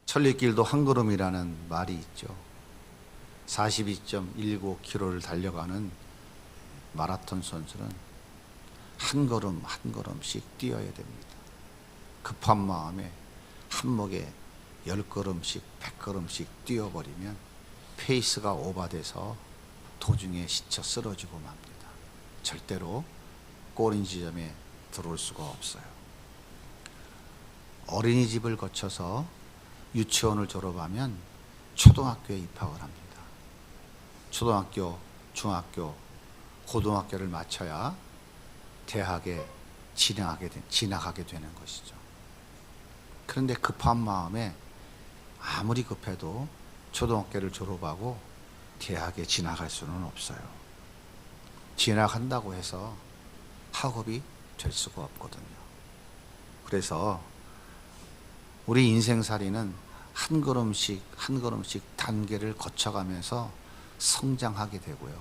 천리길도 한 걸음이라는 말이 있죠. 42.19km를 달려가는 마라톤 선수는 한 걸음 한 걸음씩 뛰어야 됩니다. 급한 마음에 한목에 10걸음씩 100걸음씩 뛰어버리면 페이스가 오버돼서 도중에 지쳐 쓰러지고 맙니다. 절대로 골인 지점에 들어올 수가 없어요. 어린이집을 거쳐서 유치원을 졸업하면 초등학교에 입학을 합니다. 초등학교, 중학교, 고등학교를 마쳐야 대학에 진학하게 되는 것이죠. 그런데 급한 마음에 아무리 급해도 초등학교를 졸업하고 대학에 진학할 수는 없어요. 진학한다고 해서 학업이 될 수가 없거든요. 그래서 우리 인생살이는 한 걸음씩 한 걸음씩 단계를 거쳐가면서 성장하게 되고요.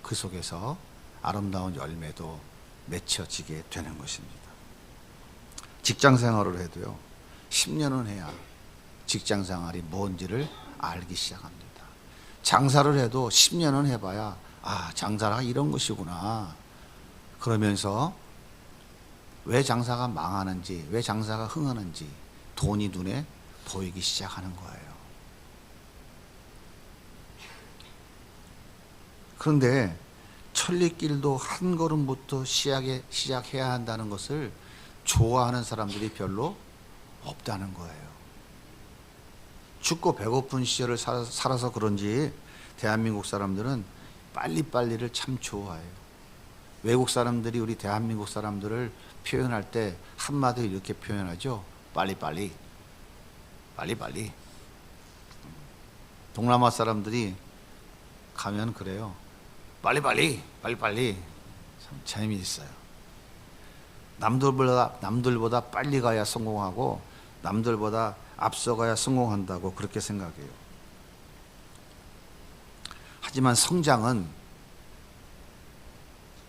그 속에서 아름다운 열매도 맺혀지게 되는 것입니다. 직장 생활을 해도요, 10년은 해야 직장 생활이 뭔지를 알기 시작합니다. 장사를 해도 10년은 해봐야 장사가 이런 것이구나. 그러면서 왜 장사가 망하는지, 왜 장사가 흥하는지 돈이 눈에 보이기 시작하는 거예요. 그런데 천리길도 한 걸음부터 시작해야 한다는 것을 좋아하는 사람들이 별로 없다는 거예요. 춥고 배고픈 시절을 살아서 그런지 대한민국 사람들은 빨리빨리를 참 좋아해요. 외국 사람들이 우리 대한민국 사람들을 표현할 때 한마디로 이렇게 표현하죠. 빨리빨리. 빨리빨리. 동남아 사람들이 가면 그래요. 빨리빨리. 빨리빨리. 참 재미있어요. 남들보다 빨리 가야 성공하고 남들보다 앞서가야 성공한다고 그렇게 생각해요. 하지만 성장은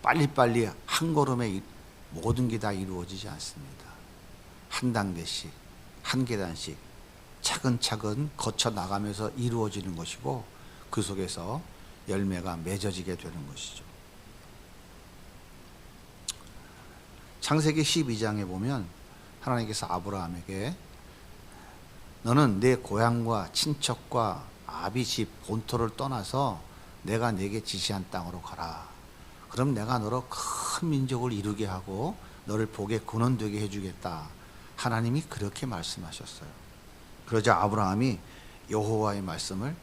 빨리빨리 한 걸음에 모든 게 다 이루어지지 않습니다. 한 단계씩, 한 계단씩 차근차근 거쳐 나가면서 이루어지는 것이고 그 속에서 열매가 맺어지게 되는 것이죠. 창세기 12장에 보면 하나님께서 아브라함에게 너는 내 고향과 친척과 아비 집 본토를 떠나서 내가 내게 지시한 땅으로 가라. 그럼 내가 너로 큰 민족을 이루게 하고 너를 복의 근원 되게 해주겠다. 하나님이 그렇게 말씀하셨어요. 그러자 아브라함이 여호와의 말씀을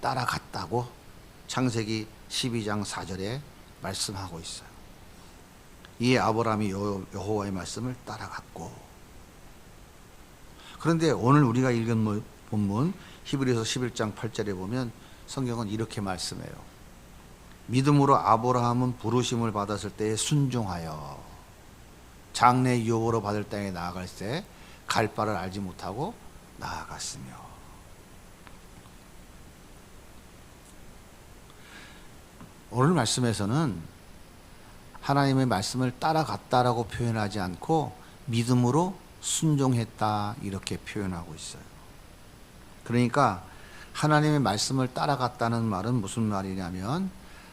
따라갔다고 창세기 12장 4절에 말씀하고 있어요. 이에 아브라함이 여호와의 말씀을 따라갔고, 그런데 오늘 우리가 읽은 본문 히브리서 11장 8절에 보면 성경은 이렇게 말씀해요. 믿음으로 아브라함은 부르심을 받았을 때에 순종하여 장래 유업으로 받을 땅에 나아갈 때 갈 바를 알지 못하고 나아갔으며. 오늘 말씀에서는 하나님의 말씀을 따라갔다라고 표현하지 않고 믿음으로 순종했다 이렇게 표현하고 있어요. 그러니까 하나님의 말씀을 따라갔다는 말은 무슨 말이냐면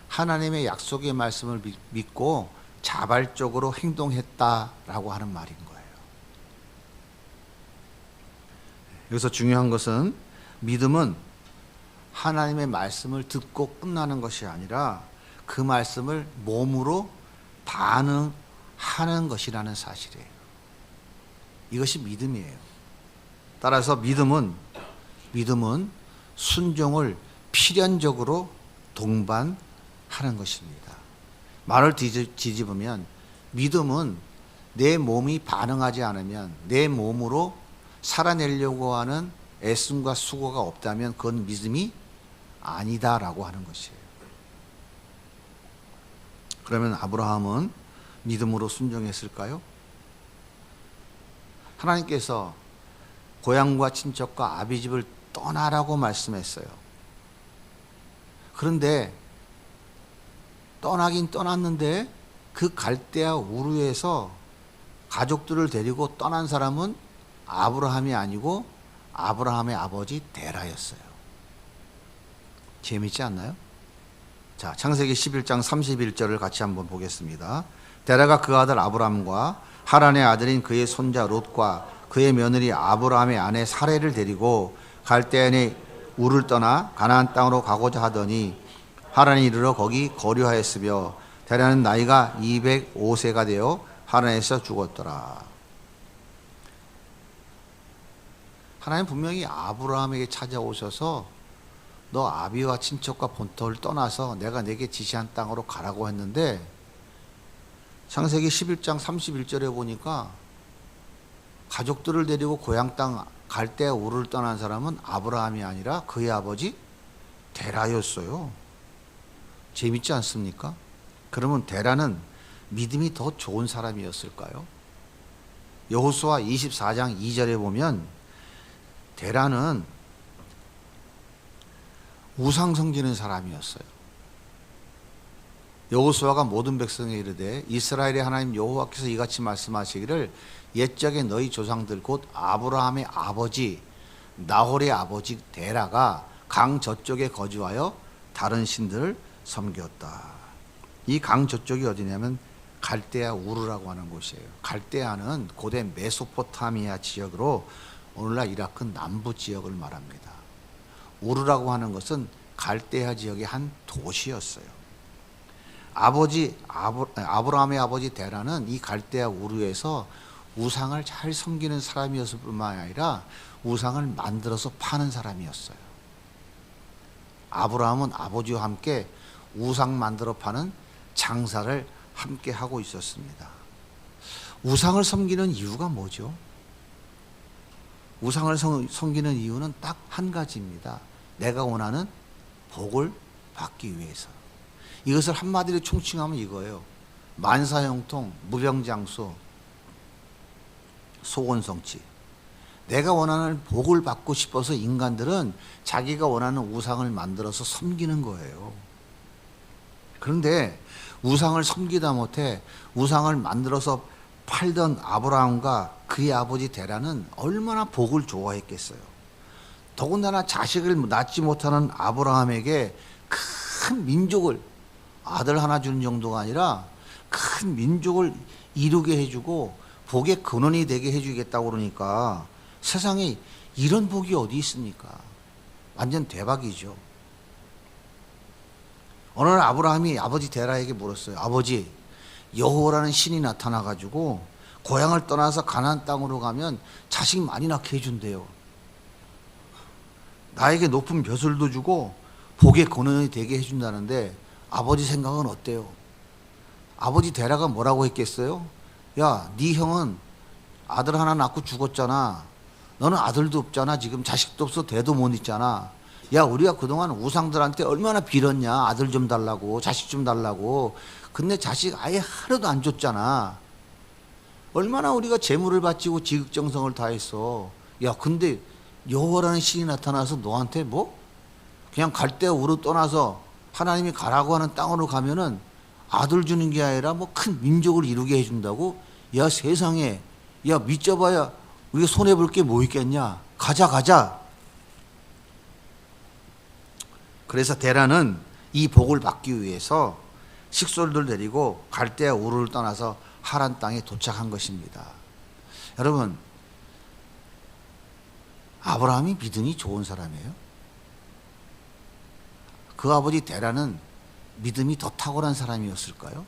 하나님의 약속의 말씀을 믿고 자발적으로 행동했다라고 하는 말인 거예요. 여기서 중요한 것은 믿음은 하나님의 말씀을 듣고 끝나는 것이 아니라 그 말씀을 몸으로 반응하는 것이라는 사실이에요. 이것이 믿음이에요. 따라서 믿음은 순종을 필연적으로 동반하는 것입니다. 말을 뒤집으면 믿음은 내 몸이 반응하지 않으면, 내 몸으로 살아내려고 하는 애씀과 수고가 없다면 그건 믿음이 아니다라고 하는 것이에요. 그러면 아브라함은 믿음으로 순종했을까요? 하나님께서 고향과 친척과 아비집을 떠나라고 말씀했어요. 그런데 떠나긴 떠났는데 그 갈대아 우르에서 가족들을 데리고 떠난 사람은 아브라함이 아니고 아브라함의 아버지 데라였어요. 재밌지 않나요? 자, 창세기 11장 31절을 같이 한번 보겠습니다. 데라가 그 아들 아브라함과 하란의 아들인 그의 손자 롯과 그의 며느리 아브라함의 아내 사레를 데리고 갈대아인의 우를 떠나 가나안 땅으로 가고자 하더니 하란에 이르러 거기 거류하였으며 데라는 나이가 205세가 되어 하란에서 죽었더라. 하나님 분명히 아브라함에게 찾아오셔서 너 아비와 친척과 본토를 떠나서 내가 내게 지시한 땅으로 가라고 했는데 창세기 11장 31절에 보니까 가족들을 데리고 고향 땅 갈대아 우르를 떠난 사람은 아브라함이 아니라 그의 아버지 데라였어요. 재밌지 않습니까? 그러면 데라는 믿음이 더 좋은 사람이었을까요? 여호수아 24장 2절에 보면 데라는 우상 섬기는 사람이었어요. 여호수아가 모든 백성에 이르되 이스라엘의 하나님 여호와께서 이같이 말씀하시기를 옛적에 너희 조상들 곧 아브라함의 아버지 나홀의 아버지 데라가 강 저쪽에 거주하여 다른 신들을 섬겼다. 이 강 저쪽이 어디냐면 갈대아 우르라고 하는 곳이에요. 갈대아는 고대 메소포타미아 지역으로 오늘날 이라크 남부 지역을 말합니다. 우르라고 하는 것은 갈대아 지역의 한 도시였어요. 아브라함의 아버지 데라는 이 갈대아 우르에서 우상을 잘 섬기는 사람이었을 뿐만 아니라 우상을 만들어서 파는 사람이었어요. 아브라함은 아버지와 함께 우상 만들어 파는 장사를 함께 하고 있었습니다. 우상을 섬기는 이유가 뭐죠? 우상을 섬기는 이유는 딱 한 가지입니다. 내가 원하는 복을 받기 위해서. 이것을 한마디로 총칭하면 이거예요. 만사형통, 무병장수, 소원성취. 내가 원하는 복을 받고 싶어서 인간들은 자기가 원하는 우상을 만들어서 섬기는 거예요. 그런데 우상을 섬기다 못해 우상을 만들어서 팔던 아브라함과 그의 아버지 데라는 얼마나 복을 좋아했겠어요. 더군다나 자식을 낳지 못하는 아브라함에게 큰 민족을 아들 하나 주는 정도가 아니라 큰 민족을 이루게 해주고 복의 근원이 되게 해주겠다고 그러니까 세상에 이런 복이 어디 있습니까? 완전 대박이죠. 어느 날 아브라함이 아버지 데라에게 물었어요. 아버지, 여호와라는 신이 나타나가지고 고향을 떠나서 가나안 땅으로 가면 자식 많이 낳게 해준대요. 나에게 높은 벼슬도 주고 복의 근원이 되게 해준다는데 아버지 생각은 어때요? 아버지 데라가 뭐라고 했겠어요? 야, 네 형은 아들 하나 낳고 죽었잖아. 너는 아들도 없잖아. 지금 자식도 없어. 대도 못 있잖아. 야, 우리가 그동안 우상들한테 얼마나 빌었냐. 아들 좀 달라고, 자식 좀 달라고. 근데 자식 아예 하나도 안 줬잖아. 얼마나 우리가 재물을 바치고 지극정성을 다했어. 야, 근데 여호와라는 신이 나타나서 너한테 뭐? 그냥 갈대아 우르 떠나서 하나님이 가라고 하는 땅으로 가면은 아들 주는 게 아니라 뭐 큰 민족을 이루게 해준다고? 야, 세상에. 야, 믿져봐야 우리가 손해볼 게 뭐 있겠냐. 가자. 그래서 데라는 이 복을 받기 위해서 식솔들 데리고 갈대아 우르를 떠나서 하란 땅에 도착한 것입니다. 여러분, 아브라함이 믿음이 좋은 사람이에요. 그 아버지 데라는 믿음이 더 탁월한 사람이었을까요?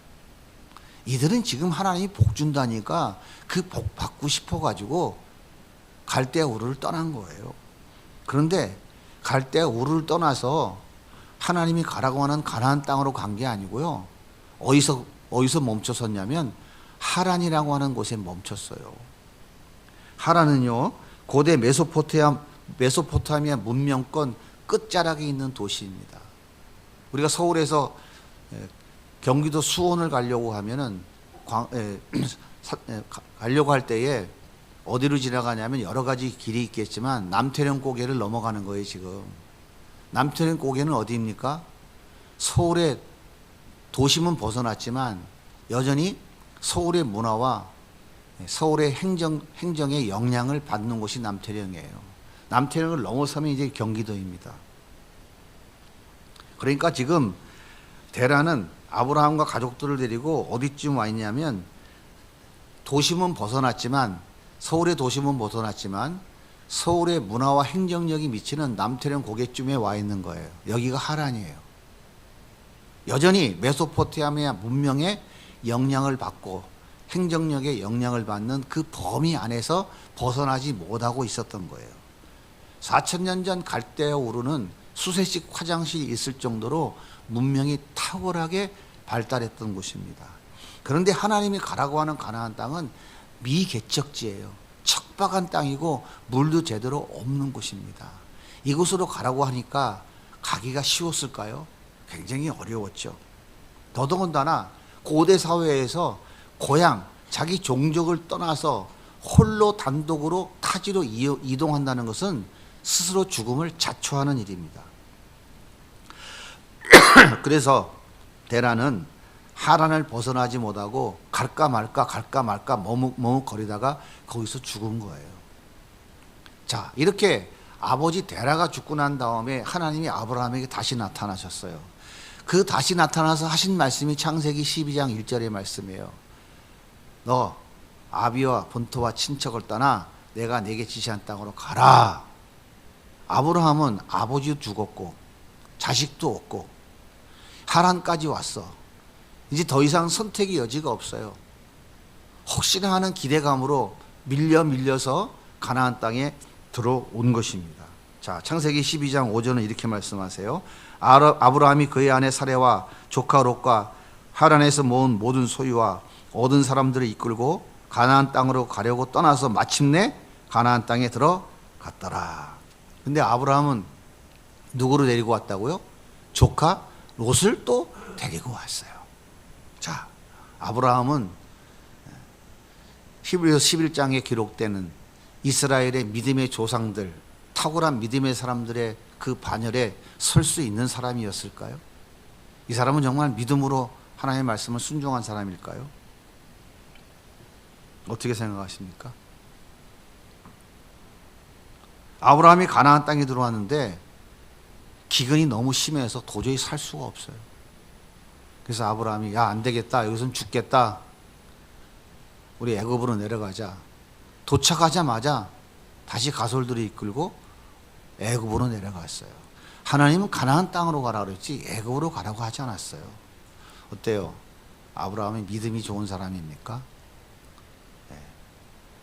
이들은 지금 하나님이 복 준다니까 그 복 받고 싶어가지고 갈대아 우르를 떠난 거예요. 그런데 갈대아 우르를 떠나서 하나님이 가라고 하는 가나안 땅으로 간 게 아니고요. 어디서 멈춰섰냐면 하란이라고 하는 곳에 멈췄어요. 하란은요, 고대 메소포타미아 문명권 끝자락에 있는 도시입니다. 우리가 서울에서 경기도 수원을 가려고 하면은 가려고 할 때에 어디로 지나가냐면 여러 가지 길이 있겠지만 남태령 고개를 넘어가는 거예요. 지금 남태령 고개는 어디입니까? 서울의 도심은 벗어났지만 여전히 서울의 문화와 서울의 행정의 영향을 받는 곳이 남태령이에요. 남태령을 넘어서면 이제 경기도입니다. 그러니까 지금 데라는 아브라함과 가족들을 데리고 어디쯤 와 있냐면, 도심은 벗어났지만, 서울의 도심은 벗어났지만 서울의 문화와 행정력이 미치는 남태령 고개쯤에 와 있는 거예요. 여기가 하란이에요. 여전히 메소포타미아 문명의 영향을 받고 행정력의 영향을 받는 그 범위 안에서 벗어나지 못하고 있었던 거예요. 4,000년 전 갈대에 오르는 수세식 화장실이 있을 정도로 문명이 탁월하게 발달했던 곳입니다. 그런데 하나님이 가라고 하는 가나안 땅은 미개척지예요. 척박한 땅이고 물도 제대로 없는 곳입니다. 이곳으로 가라고 하니까 가기가 쉬웠을까요? 굉장히 어려웠죠. 더더군다나 고대 사회에서 고향, 자기 종족을 떠나서 홀로 단독으로 타지로 이동한다는 것은 스스로 죽음을 자초하는 일입니다. 그래서 데라는 하란을 벗어나지 못하고 갈까 말까 머뭇거리다가 거기서 죽은 거예요. 자, 이렇게 아버지 데라가 죽고 난 다음에 하나님이 아브라함에게 다시 나타나셨어요. 그 다시 나타나서 하신 말씀이 창세기 12장 1절의 말씀이에요. 너 아비와 본토와 친척을 떠나 내가 내게 지시한 땅으로 가라. 아브라함은 아버지도 죽었고 자식도 없고 하란까지 왔어. 이제 더 이상 선택의 여지가 없어요. 혹시나 하는 기대감으로 밀려서 가나안 땅에 들어온 것입니다. 자, 창세기 12장 5절은 이렇게 말씀하세요. 아브라함이 그의 아내 사레와 조카 롯과 하란에서 모은 모든 소유와 얻은 사람들을 이끌고 가나안 땅으로 가려고 떠나서 마침내 가나안 땅에 들어갔더라. 근데 아브라함은 누구를 데리고 왔다고요? 조카 롯을 또 데리고 왔어요. 자, 아브라함은 히브리서 11장에 기록되는 이스라엘의 믿음의 조상들, 탁월한 믿음의 사람들의 그 반열에 설 수 있는 사람이었을까요? 이 사람은 정말 믿음으로 하나님의 말씀을 순종한 사람일까요? 어떻게 생각하십니까? 아브라함이 가나안 땅에 들어왔는데 기근이 너무 심해서 도저히 살 수가 없어요. 그래서 아브라함이 야, 안 되겠다. 여기서는 죽겠다. 우리 애굽으로 내려가자. 도착하자마자 다시 가솔들을 이끌고 애굽으로 내려갔어요. 하나님은 가나안 땅으로 가라 그랬지 애굽으로 가라고 하지 않았어요. 어때요? 아브라함이 믿음이 좋은 사람입니까? 네.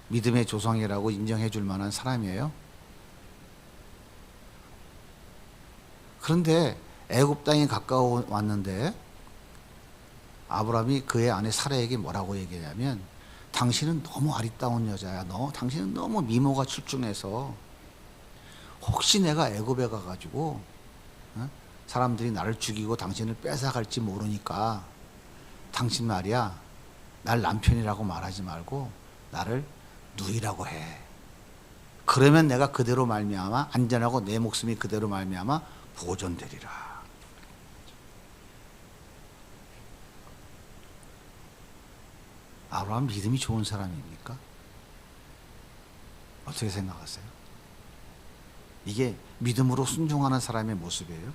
믿음의 조상이라고 인정해 줄 만한 사람이에요? 그런데 애굽 땅에 가까워 왔는데 아브라함이 그의 아내 사라에게 뭐라고 얘기하냐면 당신은 너무 아리따운 여자야. 당신은 너무 미모가 출중해서 혹시 내가 애굽에 가가지고 사람들이 나를 죽이고 당신을 뺏어갈지 모르니까 당신 말이야 날 남편이라고 말하지 말고 나를 누이라고 해. 그러면 내가 그대로 말미암아 안전하고 내 목숨이 그대로 말미암아 보존되리라. 아브라함 믿음이 좋은 사람입니까? 어떻게 생각하세요? 이게 믿음으로 순종하는 사람의 모습이에요.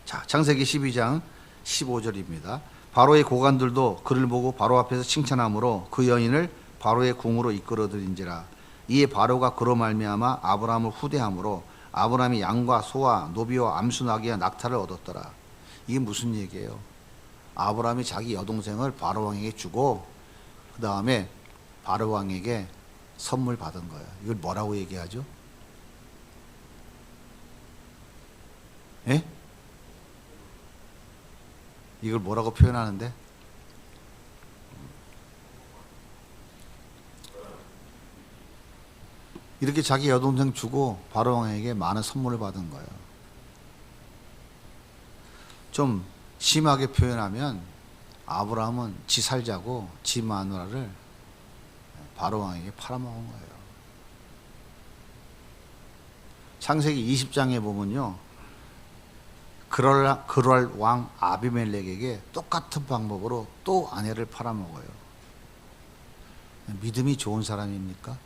자, 창세기 12장 15절입니다. 바로의 고관들도 그를 보고 바로 앞에서 칭찬하므로 그 여인을 바로의 궁으로 이끌어들인지라. 이에 바로가 그로 말미암아 아브라함을 후대함으로 아브라함이 양과 소와 노비와 암수 나귀와 낙타를 얻었더라. 이게 무슨 얘기예요? 아브라함이 자기 여동생을 바로 왕에게 주고 그 다음에 바로 왕에게 선물 받은 거예요. 이걸 뭐라고 얘기하죠? 예? 이걸 뭐라고 표현하는데? 이렇게 자기 여동생 주고 바로 왕에게 많은 선물을 받은 거예요. 좀 심하게 표현하면 아브라함은 지 살자고 지 마누라를 바로 왕에게 팔아먹은 거예요. 창세기 20장에 보면요, 그럴 왕 아비멜렉에게 똑같은 방법으로 또 아내를 팔아먹어요. 믿음이 좋은 사람입니까?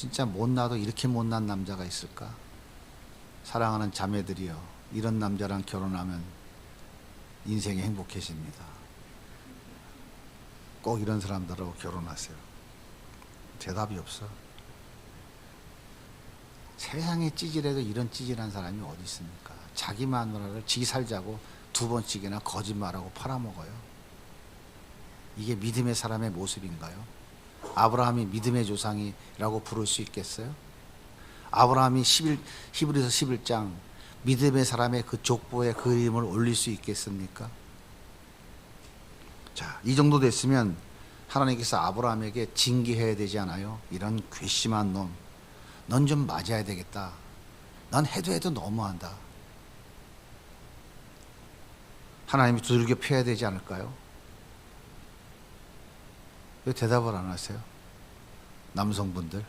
진짜 못나도 이렇게 못난 남자가 있을까? 사랑하는 자매들이여, 이런 남자랑 결혼하면 인생이 행복해집니다. 꼭 이런 사람들하고 결혼하세요. 대답이 없어. 세상에 찌질해도 이런 찌질한 사람이 어디 있습니까? 자기 마누라를 지 살자고 2번씩이나 거짓말하고 팔아먹어요. 이게 믿음의 사람의 모습인가요? 아브라함이 믿음의 조상이라고 부를 수 있겠어요? 아브라함이 히브리서 11장 믿음의 사람의 그 족보에 그 이름을 올릴 수 있겠습니까? 자, 이 정도 됐으면 하나님께서 아브라함에게 징계해야 되지 않아요? 이런 괘씸한 놈, 넌 좀 맞아야 되겠다. 넌 해도 너무한다. 하나님이 두들겨 패야 되지 않을까요? 왜 대답을 안 하세요? 남성분들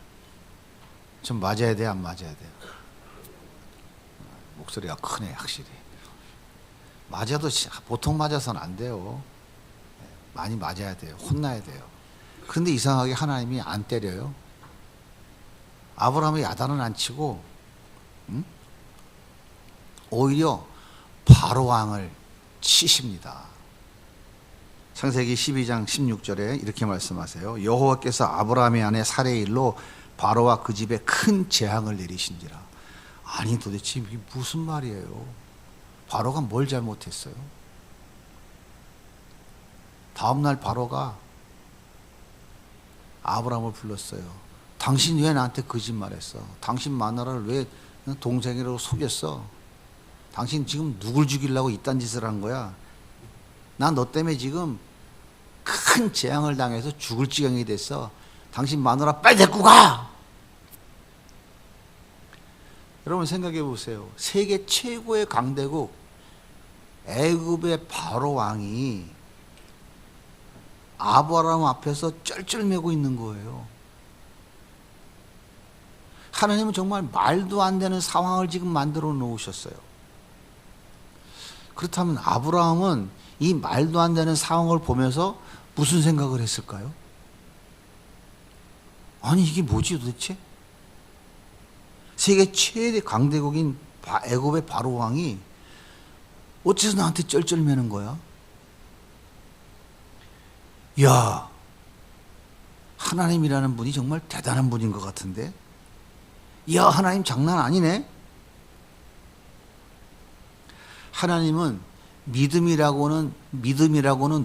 좀 맞아야 돼, 안 맞아야 돼요? 목소리가 크네, 확실히. 맞아도 보통 맞아서는 안 돼요. 많이 맞아야 돼요. 혼나야 돼요. 그런데 이상하게 하나님이 안 때려요. 아브라함의 야단은 안 치고 오히려 바로 왕을 치십니다. 창세기 12장 16절에 이렇게 말씀하세요. 여호와께서 아브라함의 아내 사레의 일로 바로와 그 집에 큰 재앙을 내리신지라. 아니 도대체 이게 무슨 말이에요? 바로가 뭘 잘못했어요? 다음날 바로가 아브라함을 불렀어요. 당신 왜 나한테 거짓말했어? 당신 마누라를 왜 동생이라고 속였어? 당신 지금 누굴 죽이려고 이딴 짓을 한 거야? 난 너 때문에 지금 큰 재앙을 당해서 죽을 지경이 됐어. 당신 마누라 빨리 데리고 가! 여러분 생각해 보세요. 세계 최고의 강대국 애굽의 바로 왕이 아브라함 앞에서 쩔쩔매고 있는 거예요. 하나님은 정말 말도 안 되는 상황을 지금 만들어 놓으셨어요. 그렇다면 아브라함은 이 말도 안 되는 상황을 보면서 무슨 생각을 했을까요? 아니 이게 뭐지 도대체? 세계 최대 강대국인 애굽의 바로 왕이 어째서 나한테 쩔쩔매는 거야? 야, 하나님이라는 분이 정말 대단한 분인 것 같은데? 야, 하나님 장난 아니네? 하나님은 믿음이라고는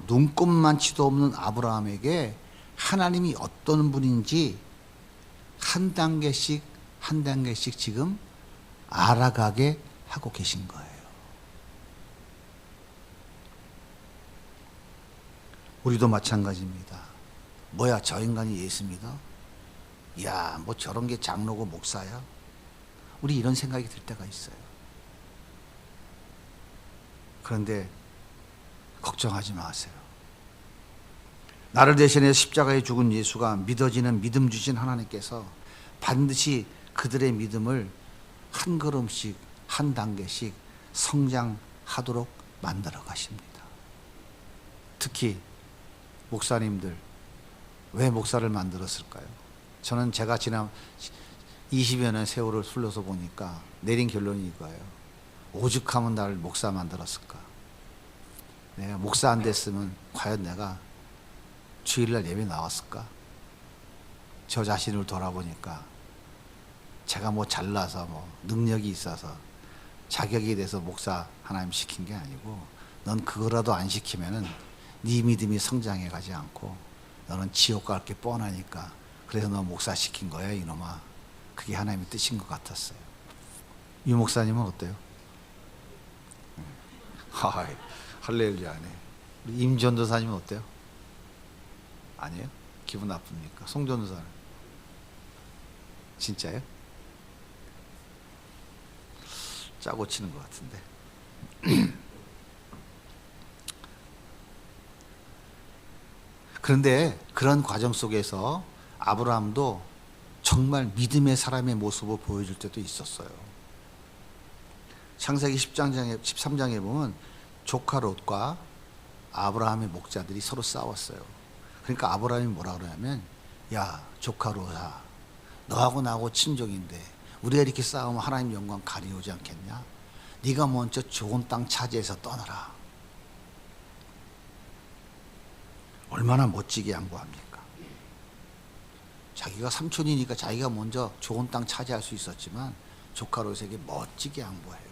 눈꼽만치도 없는 아브라함에게 하나님이 어떤 분인지 한 단계씩 지금 알아가게 하고 계신 거예요. 우리도 마찬가지입니다. 뭐야, 저 인간이 예수 믿어? 야, 뭐 저런 게 장로고 목사야? 우리 이런 생각이 들 때가 있어요. 그런데 걱정하지 마세요. 나를 대신해 십자가에 죽은 예수가 믿어지는 믿음 주신 하나님께서 반드시 그들의 믿음을 한 걸음씩 한 단계씩 성장하도록 만들어 가십니다. 특히 목사님들 왜 목사를 만들었을까요? 저는 제가 지난 20여 년 세월을 흘러서 보니까 내린 결론이 이거예요. 오죽하면 나를 목사 만들었을까? 내가 목사 안 됐으면 과연 내가 주일날 예배 나왔을까? 저 자신을 돌아보니까 제가 뭐 잘나서 뭐 능력이 있어서 자격이 돼서 목사 하나님 시킨 게 아니고, 넌 그거라도 안 시키면은 네 믿음이 성장해 가지 않고 너는 지옥 갈 게 뻔하니까 그래서 너 목사 시킨 거야 이놈아. 그게 하나님의 뜻인 것 같았어요. 유 목사님은 어때요? 하이, 할렐루야네. 우리 임 전도사님은 어때요? 아니에요? 기분 나쁩니까? 송 전도사는? 진짜요? 짜고 치는 것 같은데. 그런데 그런 과정 속에서 아브라함도 정말 믿음의 사람의 모습을 보여줄 때도 있었어요. 창세기 13장에 보면 조카 롯과 아브라함의 목자들이 서로 싸웠어요. 그러니까 아브라함이 뭐라 그러냐면, 야 조카 롯아, 너하고 나하고 친족인데 우리가 이렇게 싸우면 하나님 영광 가리우지 않겠냐? 네가 먼저 좋은 땅 차지해서 떠나라. 얼마나 멋지게 양보합니까? 자기가 삼촌이니까 자기가 먼저 좋은 땅 차지할 수 있었지만 조카로서에게 멋지게 양보해요.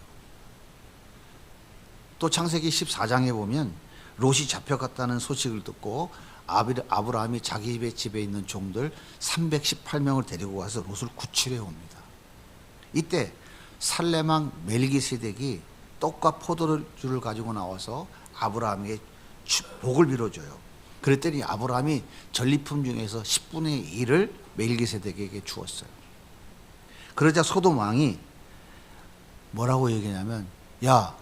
또 창세기 14장에 보면 롯이 잡혀갔다는 소식을 듣고 아브라함이 자기 집에 있는 종들 318명을 데리고 와서 롯을 구출해 옵니다. 이때 살레망 멜기세덱이 떡과 포도주를 가지고 나와서 아브라함에게 복을 빌어줘요. 그랬더니 아브라함이 전리품 중에서 10분의 1을 멜기세덱에게 주었어요. 그러자 소돔 왕이 뭐라고 얘기하냐면, 야,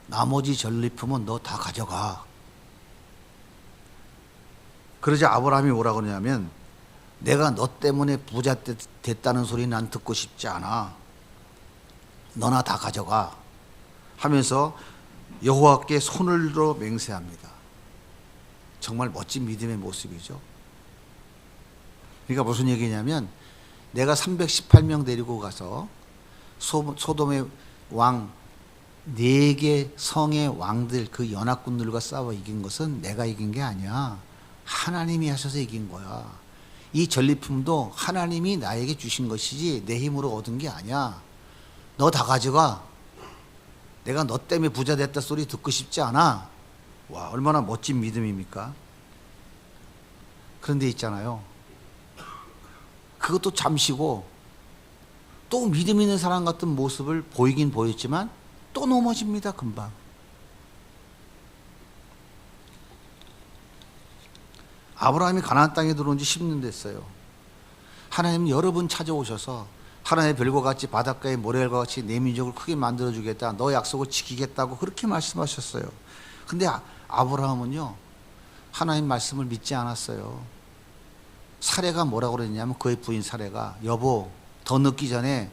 나머지 전리품은 너 다 가져가. 그러자 아브라함이 뭐라고 그러냐면, 내가 너 때문에 부자 됐다는 소리 난 듣고 싶지 않아. 너나 다 가져가 하면서 여호와께 손을 들어 맹세합니다. 정말 멋진 믿음의 모습이죠. 그러니까 무슨 얘기냐면, 내가 318명 데리고 가서 소돔의 왕 4개 성의 왕들 그 연합군들과 싸워 이긴 것은 내가 이긴 게 아니야. 하나님이 하셔서 이긴 거야. 이 전리품도 하나님이 나에게 주신 것이지 내 힘으로 얻은 게 아니야. 너 다 가져가. 내가 너 때문에 부자 됐다 소리 듣고 싶지 않아. 와, 얼마나 멋진 믿음입니까? 그런데 있잖아요, 그것도 잠시고 또 믿음 있는 사람 같은 모습을 보이긴 보였지만 또 넘어집니다. 금방. 아브라함이 가나안 땅에 들어온 지 10년 됐어요. 하나님은 여러 번 찾아오셔서 하나님의 별과 같이 바닷가의 모래알과 같이 내 민족을 크게 만들어주겠다, 너 약속을 지키겠다고 그렇게 말씀하셨어요. 근데 아브라함은요, 하나님 말씀을 믿지 않았어요. 사례가 뭐라고 그랬냐면, 그의 부인 사례가, 여보, 더 늦기 전에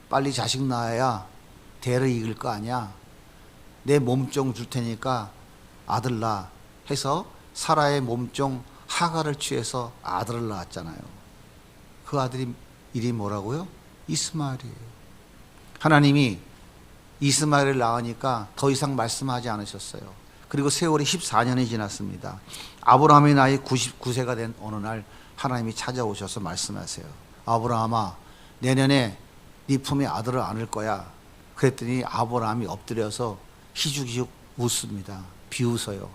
빨리 자식 낳아야 대를 이길 거 아니야. 내 몸종 줄 테니까 아들 낳아 해서 사라의 몸종 하가를 취해서 아들을 낳았잖아요. 그 아들이 이름이 뭐라고요? 이스마엘이에요. 하나님이 이스마엘을 낳으니까 더 이상 말씀하지 않으셨어요. 그리고 세월이 14년이 지났습니다. 아브라함의 나이 99세가 된 어느 날 하나님이 찾아오셔서 말씀하세요. 아브라함아, 내년에 네 품에 아들을 안을 거야. 그랬더니 아브라함이 엎드려서 희죽희죽 웃습니다. 비웃어요.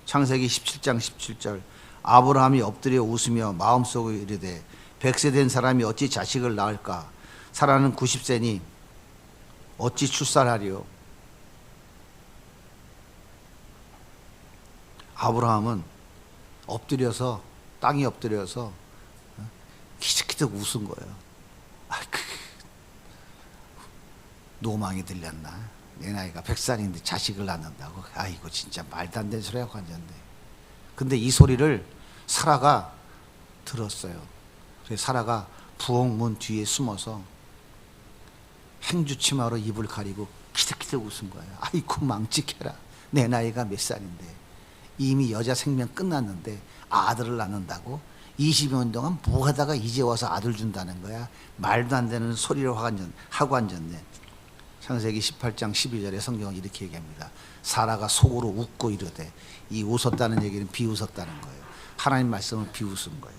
창세기 17장 17절, 아브라함이 엎드려 웃으며 마음속에 이르되, 100세 된 사람이 어찌 자식을 낳을까? 사라는 90세니 어찌 출산하리요? 아브라함은 엎드려서, 땅에 엎드려서 키득키득 웃은 거예요. 노망이 들렸나? 내 나이가 100살인데 자식을 낳는다고? 아이고, 진짜 말도 안 되는 소리 하고 앉았네. 근데 이 소리를 사라가 들었어요. 그래서 사라가 부엌문 뒤에 숨어서 행주치마로 입을 가리고 키득키득 웃은 거예요. 아이고, 망측해라. 내 나이가 몇 살인데 이미 여자 생명 끝났는데 아들을 낳는다고? 20년 동안 뭐 하다가 이제 와서 아들 준다는 거야? 말도 안 되는 소리를 하고 앉았네. 창세기 18장 12절에 성경은 이렇게 얘기합니다. 사라가 속으로 웃고 이르되, 이 웃었다는 얘기는 비웃었다는 거예요. 하나님 말씀을 비웃은 거예요.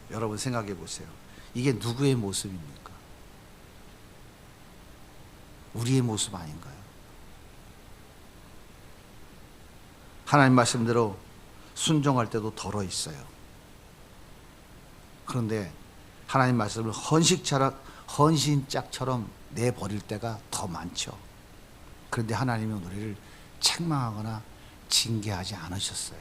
여러분 생각해 보세요. 이게 누구의 모습입니까? 우리의 모습 아닌가요? 하나님 말씀대로 순종할 때도 덜어 있어요. 그런데 하나님 말씀을 헌신짝처럼 내버릴 때가 더 많죠. 그런데 하나님은 우리를 책망하거나 징계하지 않으셨어요.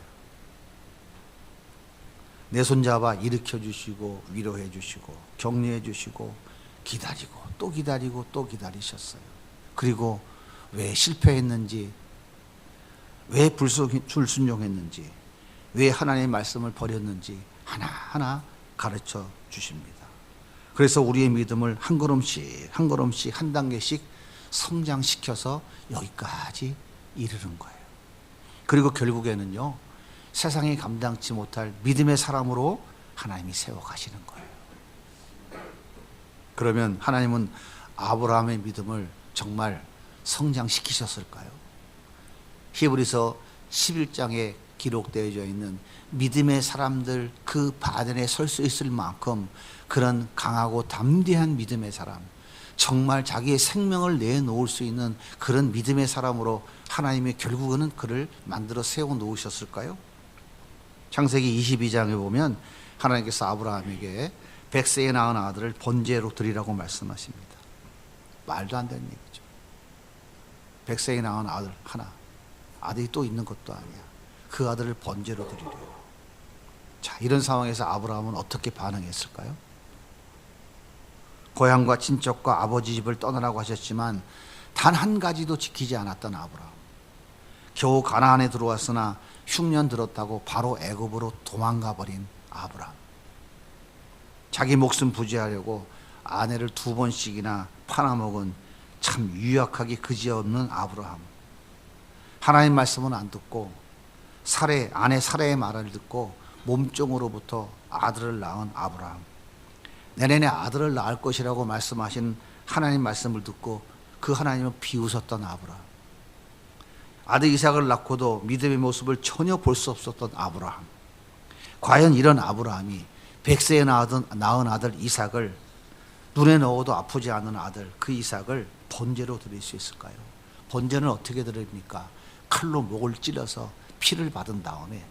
내 손잡아 일으켜 주시고 위로해 주시고 격려해 주시고 기다리고 또 기다리고 또 기다리셨어요. 그리고 왜 실패했는지, 왜 불순종했는지, 왜 하나님의 말씀을 버렸는지 하나하나 가르쳐 주십니다. 그래서 우리의 믿음을 한 걸음씩 한 걸음씩 한 단계씩 성장시켜서 여기까지 이르는 거예요. 그리고 결국에는요, 세상이 감당치 못할 믿음의 사람으로 하나님이 세워가시는 거예요. 그러면 하나님은 아브라함의 믿음을 정말 성장시키셨을까요? 히브리서 11장에 기록되어져 있는 믿음의 사람들 그 바단에 설 수 있을 만큼 그런 강하고 담대한 믿음의 사람, 정말 자기의 생명을 내놓을 수 있는 그런 믿음의 사람으로 하나님이 결국은 그를 만들어 세워 놓으셨을까요? 창세기 22장에 보면 하나님께서 아브라함에게 100세에 낳은 아들을 번제로 드리라고 말씀하십니다. 말도 안 되는 얘기죠. 100세에 낳은 아들 하나, 아들이 또 있는 것도 아니야. 그 아들을 번제로 드리래요. 자, 이런 상황에서 아브라함은 어떻게 반응했을까요? 고향과 친척과 아버지 집을 떠나라고 하셨지만 단 한 가지도 지키지 않았던 아브라함. 겨우 가나안에 들어왔으나 흉년 들었다고 바로 애굽으로 도망가 버린 아브라함. 자기 목숨 부지하려고 아내를 2번씩이나 팔아먹은 참 유약하기 그지없는 아브라함. 하나님 말씀은 안 듣고 아내 사례의 말을 듣고 몸종으로부터 아들을 낳은 아브라함. 내년에 아들을 낳을 것이라고 말씀하신 하나님 말씀을 듣고 그 하나님을 비웃었던 아브라함. 아들 이삭을 낳고도 믿음의 모습을 전혀 볼 수 없었던 아브라함. 과연 이런 아브라함이 100세에 낳은 아들 이삭을, 눈에 넣어도 아프지 않은 아들 그 이삭을 번제로 드릴 수 있을까요? 번제는 어떻게 드립니까? 칼로 목을 찔러서 피를 받은 다음에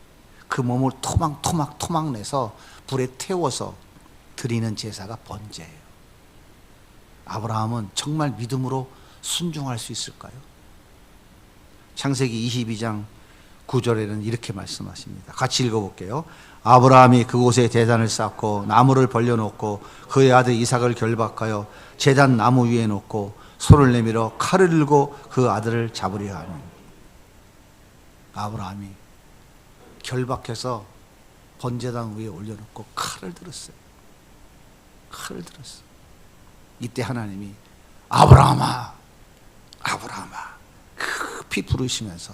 그 몸을 토막 내서 불에 태워서 드리는 제사가 번제예요. 아브라함은 정말 믿음으로 순종할 수 있을까요? 창세기 22장 9절에는 이렇게 말씀하십니다. 같이 읽어볼게요. 아브라함이 그곳에 제단을 쌓고 나무를 벌려놓고 그의 아들 이삭을 결박하여 제단 나무 위에 놓고 손을 내밀어 칼을 들고 그 아들을 잡으려 하니. 아브라함이 결박해서 번제단 위에 올려놓고 칼을 들었어요. 칼을 들었어요. 이때 하나님이 아브라함아 급히 부르시면서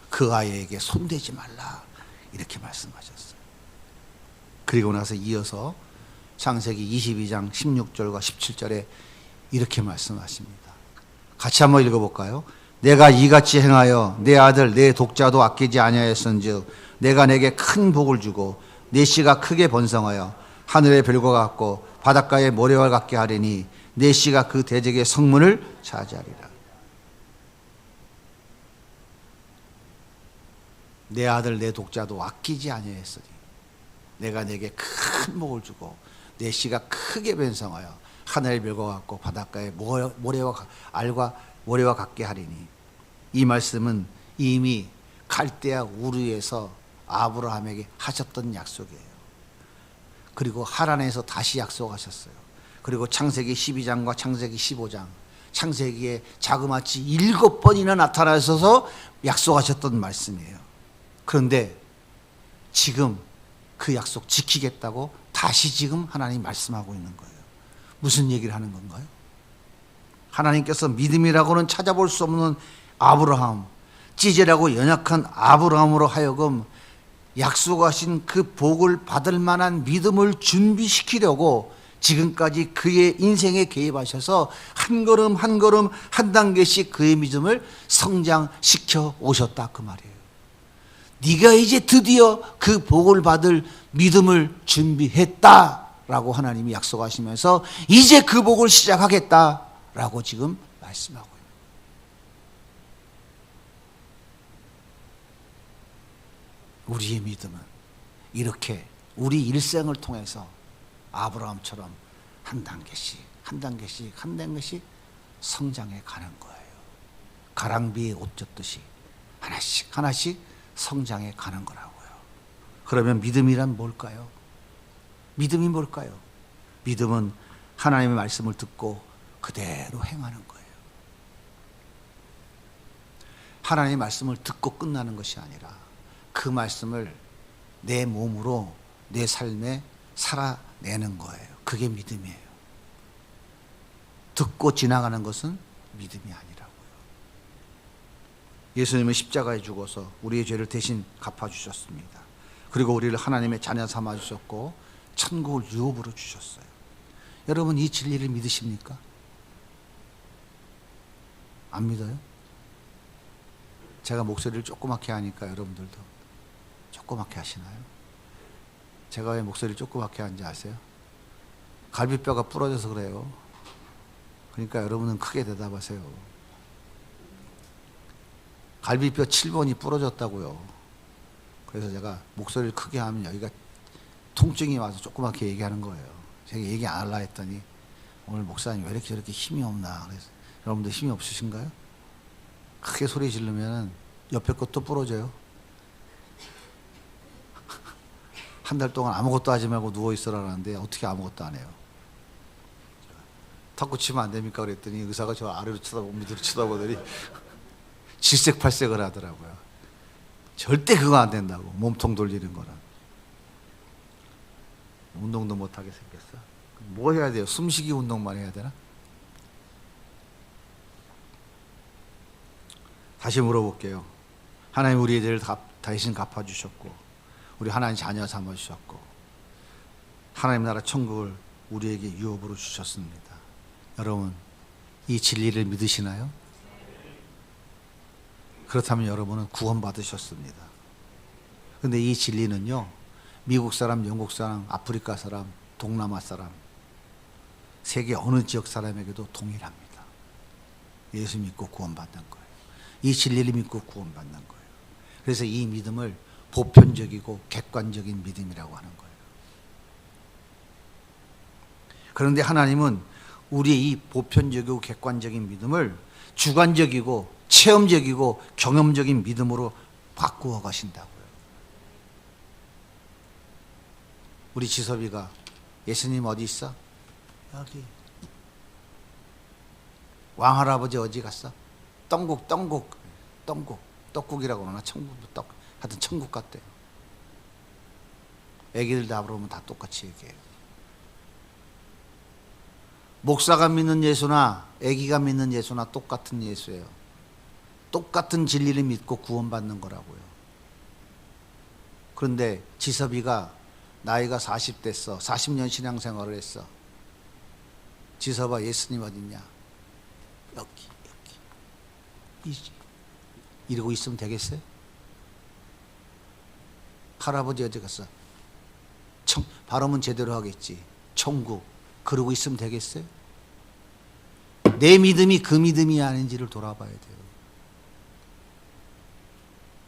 그 아이에게 손대지 말라 이렇게 말씀하셨어요. 그리고 나서 이어서 창세기 22장 16절과 17절에 이렇게 말씀하십니다. 같이 한번 읽어볼까요? 내가 이같이 행하여 내 아들 내 독자도 아끼지 아니하였은즉 내가 내게 큰 복을 주고 내 씨가 크게 번성하여 하늘의 별과 같고 바닷가의 모래와 같게 하리니 내 씨가 그 대적의 성문을 차지하리라. 내 아들 내 독자도 아끼지 아니하였으니 내가 내게 큰 복을 주고 내 씨가 크게 번성하여 하늘의 별과 같고 바닷가의 모래와 같게 하리니. 이 말씀은 이미 갈대아 우르에서 아브라함에게 하셨던 약속이에요. 그리고 하란에서 다시 약속하셨어요. 그리고 창세기 12장과 창세기 15장, 창세기에 자그마치 7번이나 나타나셔서 약속하셨던 말씀이에요. 그런데 지금 그 약속 지키겠다고 다시 지금 하나님 말씀하고 있는 거예요. 무슨 얘기를 하는 건가요? 하나님께서 믿음이라고는 찾아볼 수 없는 아브라함, 찌질하고 연약한 아브라함으로 하여금 약속하신 그 복을 받을 만한 믿음을 준비시키려고 지금까지 그의 인생에 개입하셔서 한 걸음 한 걸음 한 단계씩 그의 믿음을 성장시켜 오셨다 그 말이에요. 네가 이제 드디어 그 복을 받을 믿음을 준비했다라고 하나님이 약속하시면서 이제 그 복을 시작하겠다라고 지금 말씀하고 있는 거예요. 우리의 믿음은 이렇게 우리 일생을 통해서 아브라함처럼 한 단계씩 성장해 가는 거예요. 가랑비에 옷 젖듯이 하나씩 성장해 가는 거라고요. 그러면 믿음이란 뭘까요? 믿음이 뭘까요? 믿음은 하나님의 말씀을 듣고 그대로 행하는 거예요. 하나님의 말씀을 듣고 끝나는 것이 아니라 그 말씀을 내 몸으로 내 삶에 살아내는 거예요. 그게 믿음이에요. 듣고 지나가는 것은 믿음이 아니라고요. 예수님은 십자가에 죽어서 우리의 죄를 대신 갚아주셨습니다. 그리고 우리를 하나님의 자녀 삼아주셨고 천국을 유업으로 주셨어요. 여러분 이 진리를 믿으십니까? 안 믿어요? 제가 목소리를 조그맣게 하니까 여러분들도 조그맣게 하시나요? 제가 왜 목소리를 조그맣게 하는지 아세요? 갈비뼈가 부러져서 그래요. 그러니까 여러분은 크게 대답하세요. 갈비뼈 7번이 부러졌다고요. 그래서 제가 목소리를 크게 하면 여기가 통증이 와서 조그맣게 얘기하는 거예요. 제가 얘기 안 하려 했더니 오늘 목사님 왜 이렇게 저렇게 힘이 없나. 그래서 여러분들 힘이 없으신가요? 크게 소리 지르면 옆에 것도 부러져요. 한 달 동안 아무것도 하지 말고 누워 있으라는데 어떻게 아무것도 안 해요? 탁구 치면 안 됩니까? 그랬더니 의사가 저 아래로 쳐다보고 밑으로 쳐다보더니 질색팔색을 하더라고요. 절대 그거 안 된다고. 몸통 돌리는 거는. 운동도 못하게 생겼어. 뭐 해야 돼요? 숨쉬기 운동만 해야 되나? 다시 물어볼게요. 하나님 우리의 죄를 대신 갚아주셨고 우리 하나님 자녀 삼아주셨고 하나님 나라 천국을 우리에게 유업으로 주셨습니다. 여러분 이 진리를 믿으시나요? 그렇다면 여러분은 구원받으셨습니다. 그런데 이 진리는요 미국 사람, 영국 사람, 아프리카 사람, 동남아 사람 세계 어느 지역 사람에게도 동일합니다. 예수 믿고 구원받는 거예요. 이 진리를 믿고 구원받는 거예요. 그래서 이 믿음을 보편적이고 객관적인 믿음이라고 하는 거예요. 그런데 하나님은 우리의 이 보편적이고 객관적인 믿음을 주관적이고 체험적이고 경험적인 믿음으로 바꾸어 가신다고요. 우리 지섭이가 예수님 어디 있어? 여기. 왕할아버지 어디 갔어? 떡국이라고 그러나 천국 떡. 하여튼 천국 같대요. 애기들 다 부르면 다 똑같이 얘기해요. 목사가 믿는 예수나 애기가 믿는 예수나 똑같은 예수예요. 똑같은 진리를 믿고 구원받는 거라고요. 그런데 지섭이가 나이가 40 됐어. 40년 신앙생활을 했어. 지섭아 예수님 어딨냐? 여기. 이러고 있으면 되겠어요? 할아버지 어디 갔어? 발음은 제대로 하겠지. 천국. 그러고 있으면 되겠어요? 내 믿음이 그 믿음이 아닌지를 돌아봐야 돼요.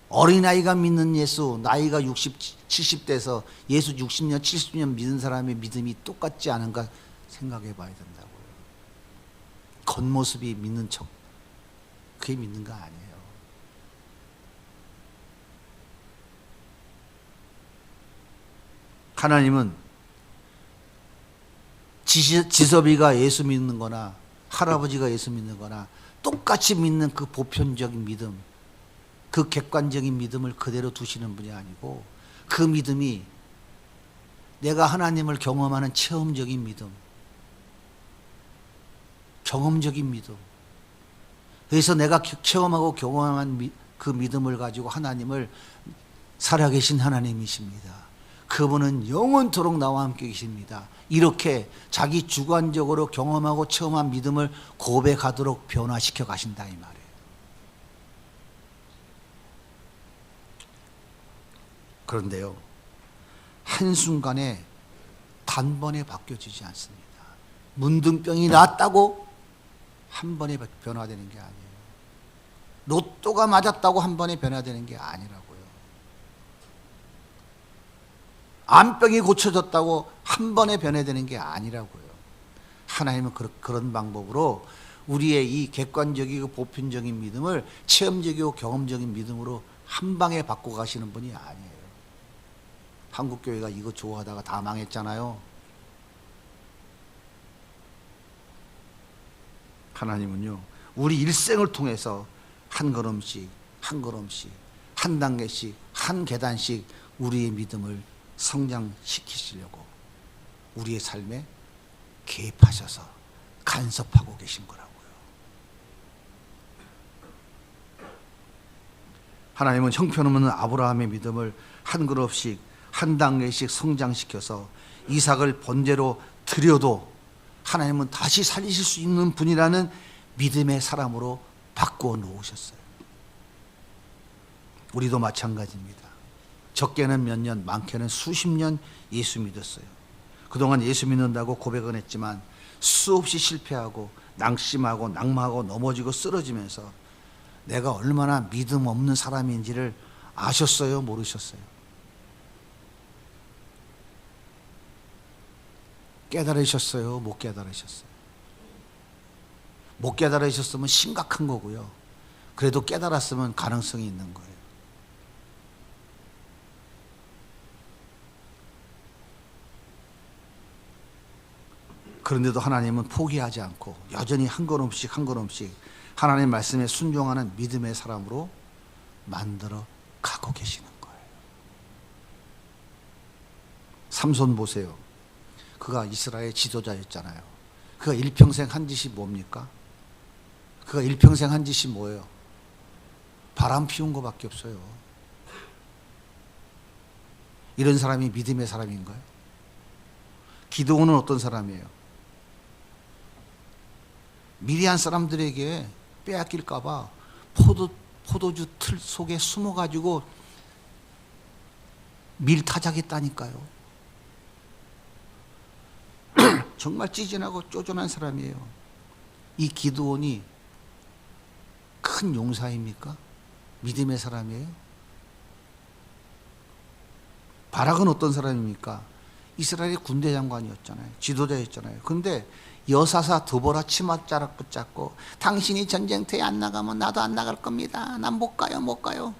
어린아이가 믿는 예수, 나이가 60, 70 돼서 예수 60년, 70년 믿은 사람의 믿음이 똑같지 않은가 생각해 봐야 된다고요. 겉모습이 믿는 척, 그게 믿는 거 아니에요. 하나님은 지섭이가 예수 믿는 거나 할아버지가 예수 믿는 거나 똑같이 믿는 그 보편적인 믿음, 그 객관적인 믿음을 그대로 두시는 분이 아니고 그 믿음이 내가 하나님을 경험하는 체험적인 믿음, 경험적인 믿음. 그래서 내가 체험하고 경험한 그 믿음을 가지고 하나님을 살아계신 하나님이십니다. 그분은 영원토록 나와 함께 계십니다. 이렇게 자기 주관적으로 경험하고 체험한 믿음을 고백하도록 변화시켜 가신다 이 말이에요. 그런데요, 한순간에 단번에 바뀌어지지 않습니다. 문둥병이 낫다고 한 번에 변화되는 게 아니에요. 로또가 맞았다고 한 번에 변화되는 게 아니라고요. 암병이 고쳐졌다고 한 번에 변화되는 게 아니라고요. 하나님은 그런 방법으로 우리의 이 객관적이고 보편적인 믿음을 체험적이고 경험적인 믿음으로 한 방에 바꿔 가시는 분이 아니에요. 한국교회가 이거 좋아하다가 다 망했잖아요. 하나님은요, 우리 일생을 통해서 한 걸음씩, 한 걸음씩, 한 단계씩, 한 계단씩 우리의 믿음을 성장시키시려고 우리의 삶에 개입하셔서 간섭하고 계신 거라고요. 하나님은 형편없는 아브라함의 믿음을 한 걸음씩 한 단계씩 성장시켜서 이삭을 번제로 드려도 하나님은 다시 살리실 수 있는 분이라는 믿음의 사람으로 바꾸어 놓으셨어요. 우리도 마찬가지입니다. 적게는 몇 년, 많게는 수십 년 예수 믿었어요. 그동안 예수 믿는다고 고백은 했지만 수없이 실패하고 낙심하고 낙마하고 넘어지고 쓰러지면서 내가 얼마나 믿음 없는 사람인지를 아셨어요? 모르셨어요? 깨달으셨어요? 못 깨달으셨어요? 못 깨달으셨으면 심각한 거고요. 그래도 깨달았으면 가능성이 있는 거예요. 그런데도 하나님은 포기하지 않고 여전히 한 걸음씩 한 걸음씩 하나님 말씀에 순종하는 믿음의 사람으로 만들어 가고 계시는 거예요. 삼손 보세요. 그가 이스라엘 지도자였잖아요. 그가 일평생 한 짓이 뭡니까? 그가 일평생 한 짓이 뭐예요? 바람 피운 거밖에 없어요. 이런 사람이 믿음의 사람인가요? 기드온은 어떤 사람이에요? 미디안 사람들에게 빼앗길까봐 포도주 틀 속에 숨어가지고 밀타작했다니까요. 정말 찌진하고 쪼잔한 사람이에요. 이 기드온이 큰 용사입니까? 믿음의 사람이에요? 바락은 어떤 사람입니까? 이스라엘의 군대 장관이었잖아요. 지도자였잖아요. 그런데 여사사 드보라 치맛자락 붙잡고 당신이 전쟁터에 안 나가면 나도 안 나갈 겁니다. 난 못 가요, 못 가요.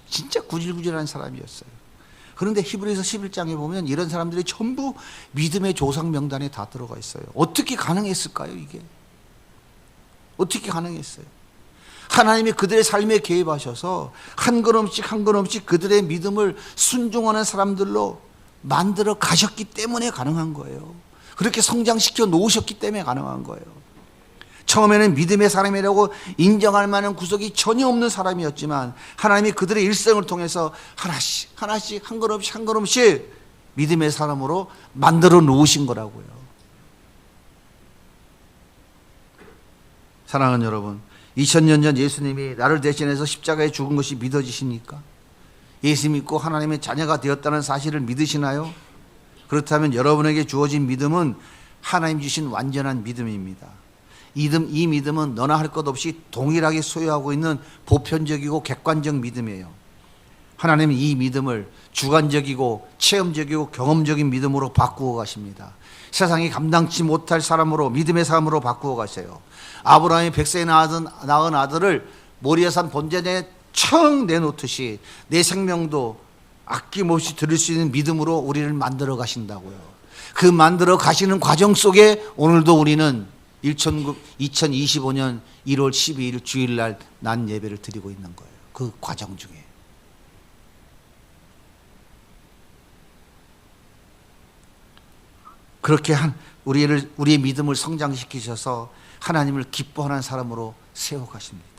진짜 구질구질한 사람이었어요. 그런데 히브리서 11장에 보면 이런 사람들이 전부 믿음의 조상 명단에 다 들어가 있어요. 어떻게 가능했을까요, 이게? 어떻게 가능했어요? 하나님이 그들의 삶에 개입하셔서 한 걸음씩 한 걸음씩 그들의 믿음을 순종하는 사람들로 만들어 가셨기 때문에 가능한 거예요. 그렇게 성장시켜 놓으셨기 때문에 가능한 거예요. 처음에는 믿음의 사람이라고 인정할 만한 구석이 전혀 없는 사람이었지만 하나님이 그들의 일생을 통해서 하나씩 하나씩 한 걸음씩 한 걸음씩 믿음의 사람으로 만들어 놓으신 거라고요. 사랑하는 여러분, 2000년 전 예수님이 나를 대신해서 십자가에 죽은 것이 믿어지십니까? 예수 믿고 하나님의 자녀가 되었다는 사실을 믿으시나요? 그렇다면 여러분에게 주어진 믿음은 하나님 주신 완전한 믿음입니다. 이 믿음은 너나 할 것 없이 동일하게 소유하고 있는 보편적이고 객관적 믿음이에요. 하나님은 이 믿음을 주관적이고 체험적이고 경험적인 믿음으로 바꾸어 가십니다. 세상이 감당치 못할 사람으로, 믿음의 사람으로 바꾸어 가세요. 아브라함이 100세에 낳은 아들을 모리아산 본전에 청 내놓듯이 내 생명도 아낌없이 드릴 수 있는 믿음으로 우리를 만들어 가신다고요. 그 만들어 가시는 과정 속에 오늘도 우리는 2025년 1월 12일 주일날 난 예배를 드리고 있는 거예요. 그 과정 중에. 그렇게 우리의 믿음을 성장시키셔서 하나님을 기뻐하는 사람으로 세워가십니다.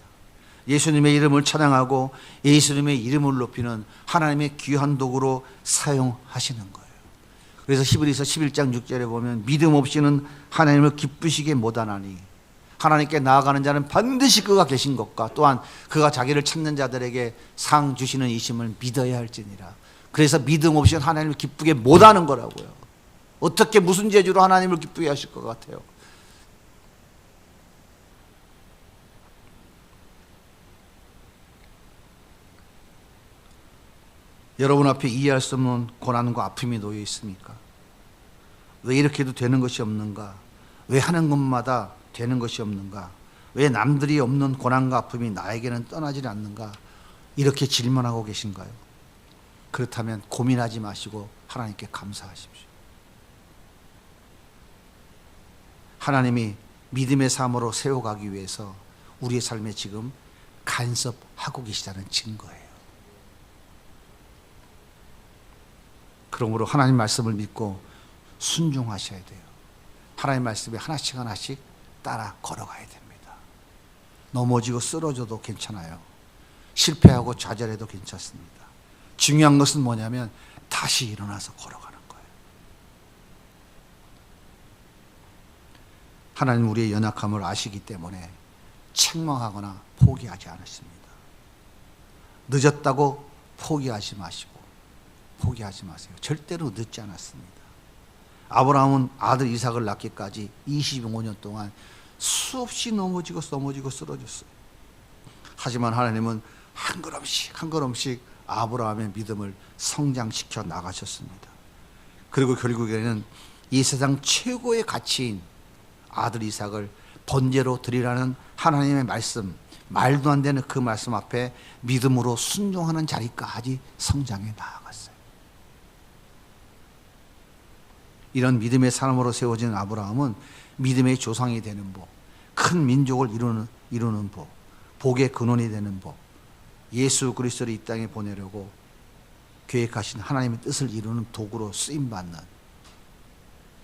예수님의 이름을 찬양하고 예수님의 이름을 높이는 하나님의 귀한 도구로 사용하시는 거예요. 그래서 히브리서 11장 6절에 보면 믿음 없이는 하나님을 기쁘시게 못하나니 하나님께 나아가는 자는 반드시 그가 계신 것과 또한 그가 자기를 찾는 자들에게 상 주시는 이심을 믿어야 할지니라. 그래서 믿음 없이는 하나님을 기쁘게 못하는 거라고요. 어떻게 무슨 재주로 하나님을 기쁘게 하실 것 같아요? 여러분 앞에 이해할 수 없는 고난과 아픔이 놓여 있습니까? 왜 이렇게도 되는 것이 없는가? 왜 하는 것마다 되는 것이 없는가? 왜 남들이 없는 고난과 아픔이 나에게는 떠나지 않는가? 이렇게 질문하고 계신가요? 그렇다면 고민하지 마시고 하나님께 감사하십시오. 하나님이 믿음의 삶으로 세워가기 위해서 우리의 삶에 지금 간섭하고 계시다는 증거예요. 그러므로 하나님 말씀을 믿고 순종하셔야 돼요. 하나님 말씀에 하나씩 하나씩 따라 걸어가야 됩니다. 넘어지고 쓰러져도 괜찮아요. 실패하고 좌절해도 괜찮습니다. 중요한 것은 뭐냐면 다시 일어나서 걸어가는 거예요. 하나님 우리의 연약함을 아시기 때문에 책망하거나 포기하지 않으십니다. 늦었다고 포기하지 마시고, 포기하지 마세요. 절대로 늦지 않았습니다. 아브라함은 아들 이삭을 낳기까지 25년 동안 수없이 넘어지고 쓰러졌어요. 하지만 하나님은 한 걸음씩 한 걸음씩 아브라함의 믿음을 성장시켜 나가셨습니다. 그리고 결국에는 이 세상 최고의 가치인 아들 이삭을 번제로 드리라는 하나님의 말씀, 말도 안 되는 그 말씀 앞에 믿음으로 순종하는 자리까지 성장해 나아갔어요. 이런 믿음의 사람으로 세워진 아브라함은 믿음의 조상이 되는 복, 큰 민족을 이루는 복, 복의 근원이 되는 복, 예수 그리스도를 이 땅에 보내려고 계획하신 하나님의 뜻을 이루는 도구로 쓰임받는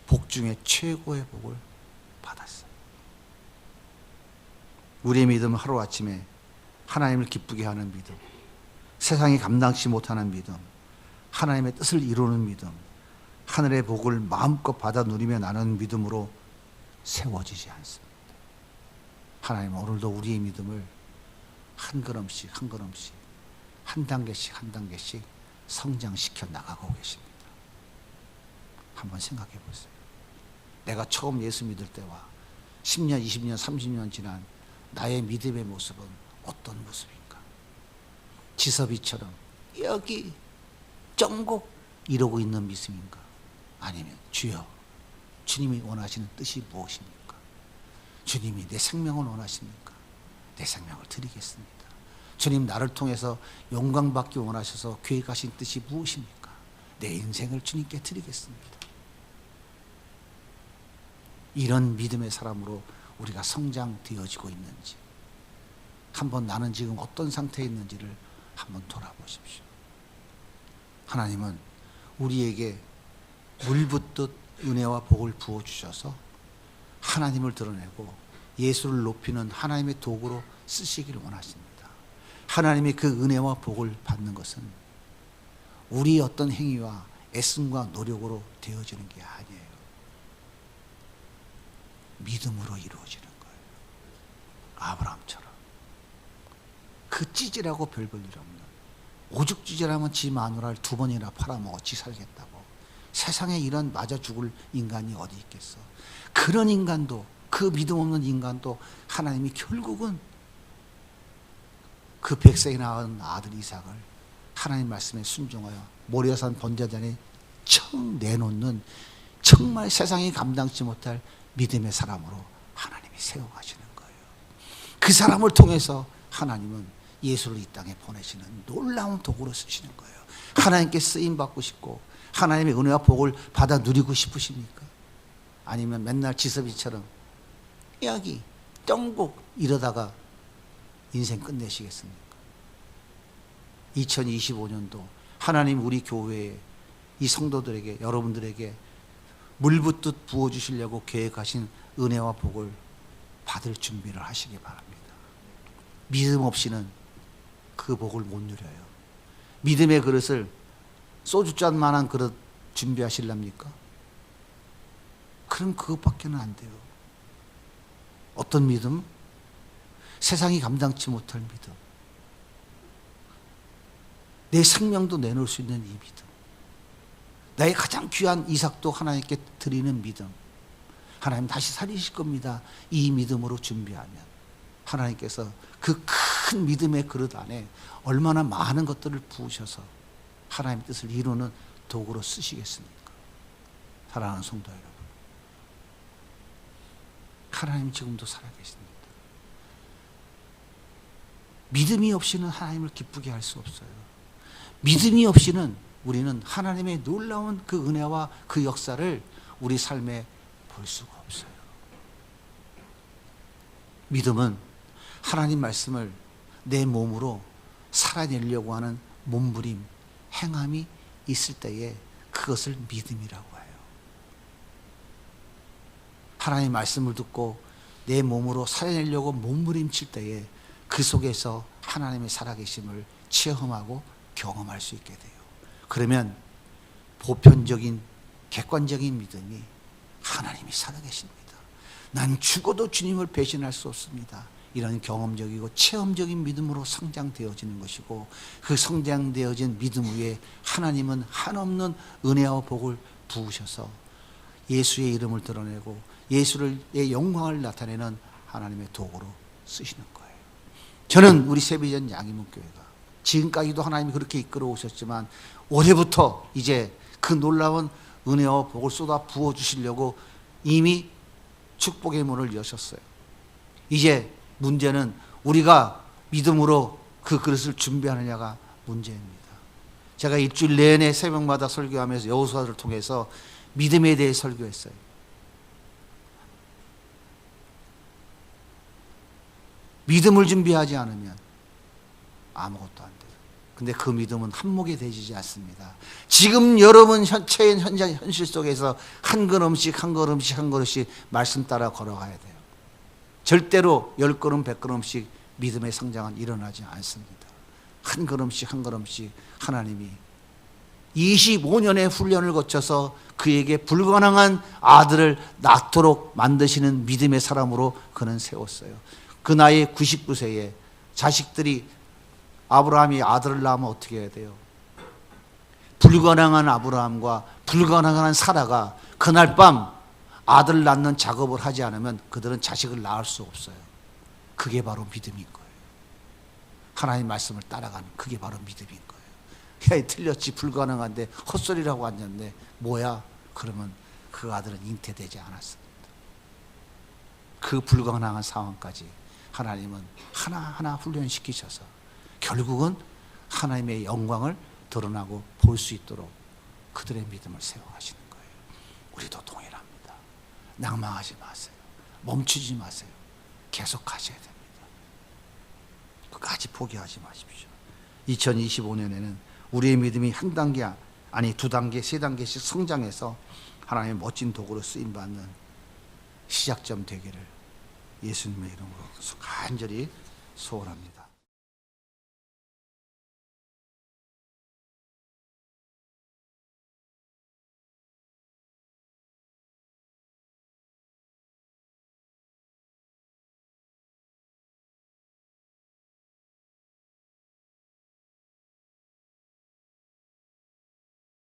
복 중에 최고의 복을 받았어요. 우리의 믿음은 하루아침에 하나님을 기쁘게 하는 믿음, 세상이 감당치 못하는 믿음, 하나님의 뜻을 이루는 믿음, 하늘의 복을 마음껏 받아 누리며 나누는 믿음으로 세워지지 않습니다. 하나님은 오늘도 우리의 믿음을 한 걸음씩 한 걸음씩, 한 단계씩 한 단계씩 성장시켜 나가고 계십니다. 한번 생각해 보세요. 내가 처음 예수 믿을 때와 10년, 20년, 30년 지난 나의 믿음의 모습은 어떤 모습인가? 지섭이처럼 여기 정곡 이러고 있는 믿음인가? 아니면 주여, 주님이 원하시는 뜻이 무엇입니까? 주님이 내 생명을 원하십니까? 내 생명을 드리겠습니다. 주님, 나를 통해서 영광받기 원하셔서 계획하신 뜻이 무엇입니까? 내 인생을 주님께 드리겠습니다. 이런 믿음의 사람으로 우리가 성장되어지고 있는지, 한번 나는 지금 어떤 상태에 있는지를 한번 돌아보십시오. 하나님은 우리에게 물붓듯 은혜와 복을 부어주셔서 하나님을 드러내고 예수를 높이는 하나님의 도구로 쓰시기를 원하십니다. 하나님의 그 은혜와 복을 받는 것은 우리의 어떤 행위와 애씀과 노력으로 되어지는 게 아니에요. 믿음으로 이루어지는 거예요. 아브라함처럼 그 찌질하고 별 볼 일 없는, 오죽 찌질하면 지 마누라를 2번이나 팔아먹어 지 살겠다고, 세상에 이런 맞아 죽을 인간이 어디 있겠어. 그런 인간도, 그 믿음 없는 인간도 하나님이 결국은 그 100세에 낳은 아들 이삭을 하나님 말씀에 순종하여 모리아산 번제단에 청 내놓는 정말 세상이 감당치 못할 믿음의 사람으로 하나님이 세워가시는 거예요. 그 사람을 통해서 하나님은 예수를 이 땅에 보내시는 놀라운 도구로 쓰시는 거예요. 하나님께 쓰임받고 싶고 하나님의 은혜와 복을 받아 누리고 싶으십니까? 아니면 맨날 지섭이처럼 여기 똥곡 이러다가 인생 끝내시겠습니까? 2025년도 하나님 우리 교회에 이 성도들에게, 여러분들에게 물붓듯 부어주시려고 계획하신 은혜와 복을 받을 준비를 하시기 바랍니다. 믿음 없이는 그 복을 못 누려요. 믿음의 그릇을 소주잔만한 그릇 준비하실랍니까? 그럼 그것밖에는 안 돼요. 어떤 믿음? 세상이 감당치 못할 믿음. 내 생명도 내놓을 수 있는 이 믿음. 나의 가장 귀한 이삭도 하나님께 드리는 믿음. 하나님 다시 살리실 겁니다. 이 믿음으로 준비하면 하나님께서 그 큰 믿음의 그릇 안에 얼마나 많은 것들을 부으셔서 하나님의 뜻을 이루는 도구로 쓰시겠습니까? 사랑하는 성도 여러분, 하나님 지금도 살아계십니다. 믿음이 없이는 하나님을 기쁘게 할 수 없어요. 믿음이 없이는 우리는 하나님의 놀라운 그 은혜와 그 역사를 우리 삶에 볼 수가 없어요. 믿음은 하나님 말씀을 내 몸으로 살아내려고 하는 몸부림, 행함이 있을 때에 그것을 믿음이라고 해요. 하나님 말씀을 듣고 내 몸으로 살아내려고 몸부림칠 때에 그 속에서 하나님의 살아계심을 체험하고 경험할 수 있게 돼요. 그러면 보편적인 객관적인 믿음이 하나님이 살아계십니다. 난 죽어도 주님을 배신할 수 없습니다. 이런 경험적이고 체험적인 믿음으로 성장되어지는 것이고, 그 성장되어진 믿음 위에 하나님은 한없는 은혜와 복을 부으셔서 예수의 이름을 드러내고 예수의 영광을 나타내는 하나님의 도구로 쓰시는 거예요. 저는 우리 세비전 양이문교회가 지금까지도 하나님이 그렇게 이끌어 오셨지만, 올해부터 이제 그 놀라운 은혜와 복을 쏟아 부어 주시려고 이미 축복의 문을 여셨어요. 이제 문제는 우리가 믿음으로 그 그릇을 준비하느냐가 문제입니다. 제가 일주일 내내 새벽마다 설교하면서 여호수아를 통해서 믿음에 대해 설교했어요. 믿음을 준비하지 않으면 아무것도 안 돼요. 근데 그 믿음은 한몫에 대지지 않습니다. 지금 여러분 현실 속에서 한 걸음씩 한 걸음씩 한 걸음씩 말씀 따라 걸어가야 돼요. 절대로 10걸음 100걸음씩 믿음의 성장은 일어나지 않습니다. 한 걸음씩 한 걸음씩 하나님이 25년의 훈련을 거쳐서 그에게 불가능한 아들을 낳도록 만드시는 믿음의 사람으로 그는 세웠어요. 그 나이 99세에 자식들이, 아브라함이 아들을 낳으면 어떻게 해야 돼요? 불가능한 아브라함과 불가능한 사라가 그날 밤 아들을 낳는 작업을 하지 않으면 그들은 자식을 낳을 수 없어요. 그게 바로 믿음인 거예요. 하나님 말씀을 따라가는, 그게 바로 믿음인 거예요. 야, 틀렸지, 불가능한데 헛소리라고 앉았네, 뭐야? 그러면 그 아들은 잉태되지 않았습니다. 그 불가능한 상황까지 하나님은 하나하나 훈련시키셔서 결국은 하나님의 영광을 드러나고 볼 수 있도록 그들의 믿음을 세워가시는 거예요. 우리도 동일합니다. 낭망하지 마세요. 멈추지 마세요. 계속 가셔야 됩니다. 끝까지 포기하지 마십시오. 2025년에는 우리의 믿음이 한 단계, 아니 2단계, 3단계씩 성장해서 하나님의 멋진 도구로 쓰임받는 시작점 되기를 예수님의 이름으로 간절히 소원합니다.